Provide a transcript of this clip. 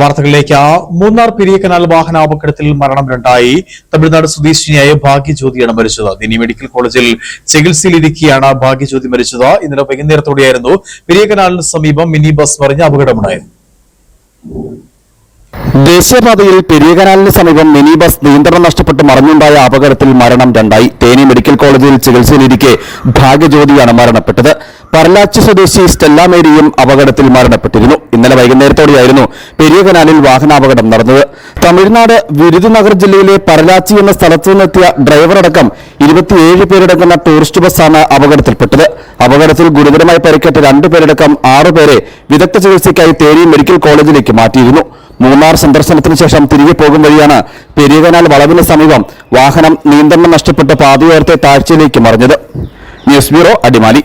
വാർത്തകളിലേക്ക്. മൂന്നാർ പെരിയ കനാൽ വാഹനാപകടത്തിൽ മരണം രണ്ടായി. തമിഴ്നാട് സ്വദേശിനിയായ ഭാഗ്യജ്യോതിയാണ് മരിച്ചത്. ദിനി മെഡിക്കൽ കോളേജിൽ ചികിത്സയിലിരിക്കെയാണ് ഭാഗ്യജ്യോതി മരിച്ചത്. ഇന്നലെ വൈകുന്നേരത്തോടെയായിരുന്നു പെരിയ കനാലിന് സമീപം മിനി ബസ് മറിഞ്ഞ അപകടമുണ്ടായത്. ദേശീയപാതയിൽ പെരിയ കനാലിന് സമീപം മിനി ബസ് നിയന്ത്രണം നഷ്ടപ്പെട്ട് മറിഞ്ഞുണ്ടായ അപകടത്തിൽ മരണം രണ്ടായി. തേനി മെഡിക്കൽ കോളേജിൽ ചികിത്സയിലിരിക്കെ ഭാഗ്യജ്യോതിയാണ് മരണപ്പെട്ടത്. പറലാച്ചി സ്വദേശി സ്റ്റെല്ല മേരിയും അപകടത്തിൽ മരണപ്പെട്ടിരുന്നു. ഇന്നലെ വൈകുന്നേരത്തോടെയായിരുന്നു പെരിയ കനാലിൽ വാഹനാപകടം നടന്നത്. തമിഴ്നാട് വിരുദുനഗർ ജില്ലയിലെ പറലാച്ചി എന്ന സ്ഥലത്തു നിന്നെത്തിയ ഡ്രൈവറടക്കം 27 പേരടങ്ങുന്ന ടൂറിസ്റ്റ് ബസ്സാണ് അപകടത്തിൽപ്പെട്ടത്. അപകടത്തിൽ ഗുരുതരമായി പരിക്കേറ്റ 2 പേരടക്കം 6 പേരെ വിദഗ്ധ ചികിത്സയ്ക്കായി തേനി മെഡിക്കൽ കോളേജിലേക്ക് മാറ്റിയിരുന്നു. മൂന്നാർ സന്ദർശനത്തിന് ശേഷം തിരികെ പോകും വഴിയാണ് പെരിയ കനാൽ വളവിന് സമീപം വാഹനം നിയന്ത്രണം നഷ്ടപ്പെട്ട് പാതയോരത്തെ താഴ്ചയിലേക്ക് മറിഞ്ഞത്. News bureau, Adimali.